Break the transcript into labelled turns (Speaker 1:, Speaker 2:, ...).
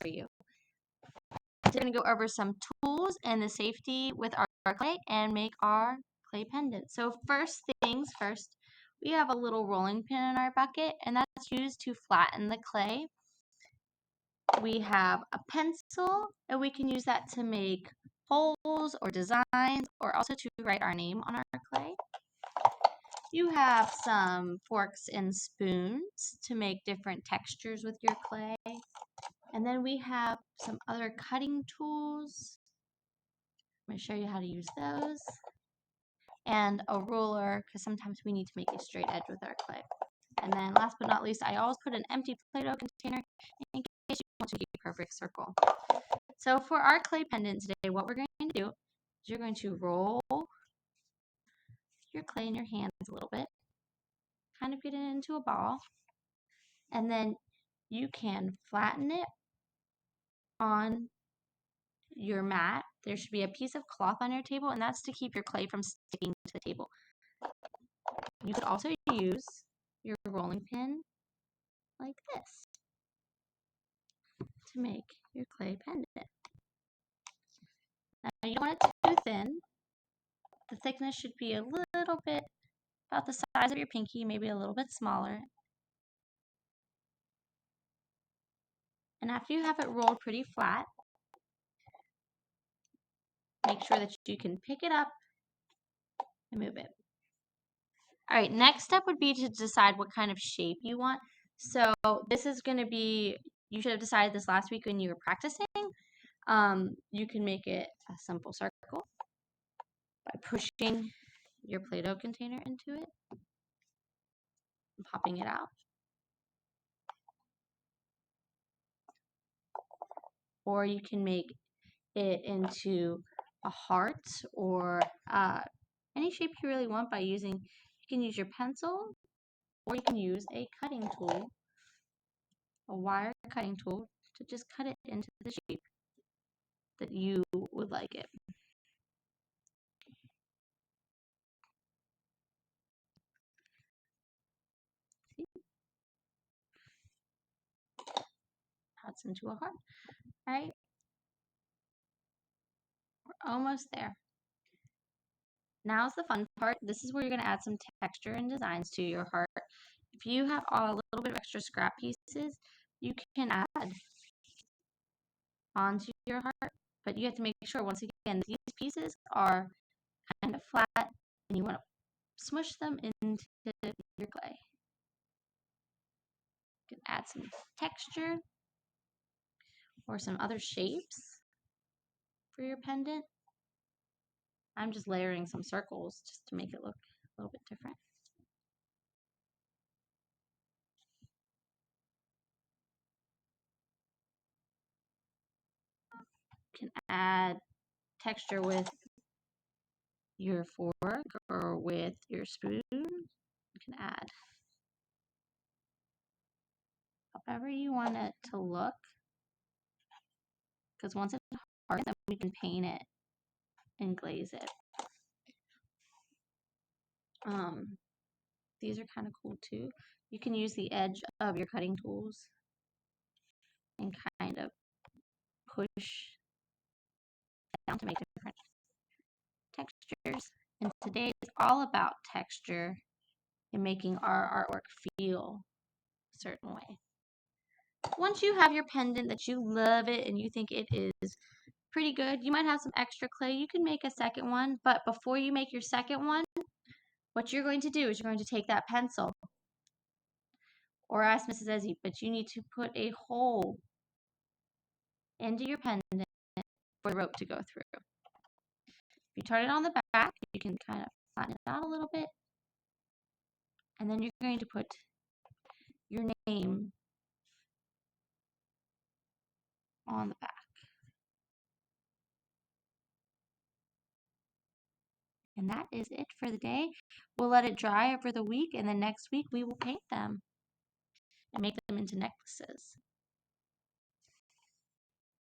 Speaker 1: for you. We're going to go over some tools and the safety with our clay and make our clay pendant. So first things first, we have a little rolling pin in our bucket, and that's used to flatten the clay. We have a pencil, and we can use that to make holes or designs, or also to write our name on our clay. You have some forks and spoons to make different textures with your clay. And then we have some other cutting tools. I'm going to show you how to use those. And a ruler, because sometimes we need to make a straight edge with our clay. And then last but not least, I always put an empty Play-Doh container in case you want to keep a perfect circle. So for our clay pendant today, what we're going to do is you're going to roll your clay in your hands a little bit, kind of get it into a ball, and then you can flatten it on your mat. There should be a piece of cloth on your table, and that's to keep your clay from sticking to the table. You could also use your rolling pin like this to make your clay pendant. Now you don't want it too thin. The thickness should be a little bit about the size of your pinky, maybe a little bit smaller. And after you have it rolled pretty flat, make sure that you can pick it up and move it. All right, next step would be to decide what kind of shape you want. So this is going to be, you should have decided this last week when you were practicing. You can make it a simple circle by pushing your Play-Doh container into it and popping it out. Or you can make it into a heart or any shape you really want by using, you can use your pencil or you can use a cutting tool, a wire cutting tool, to just cut it into the shape that you would like it. See? That's into a heart. All right, we're almost there. Now's the fun part. This is where you're going to add some texture and designs to your heart. If you have a little bit of extra scrap pieces, you can add onto your heart, but you have to make sure, once again, these pieces are kind of flat and you want to smush them into your clay. You can add some texture or some other shapes for your pendant. I'm just layering some circles just to make it look a little bit different. You can add texture with your fork or with your spoon. You can add however you want it to look, because once it's hard, then we can paint it and glaze it. These are kind of cool too. You can use the edge of your cutting tools and kind of push down to make different textures. And today is all about texture and making our artwork feel a certain way. Once you have your pendant that you love it and you think it is pretty good, you might have some extra clay. You can make a second one, but before you make your second one, what you're going to do is you're going to take that pencil, or ask Mrs. Ezzy, but you need to put a hole into your pendant for the rope to go through. If you turn it on the back, you can kind of flatten it out a little bit, and then you're going to put your name on the back. And that is it for the day. We'll let it dry over the week, and then next week we will paint them and make them into necklaces.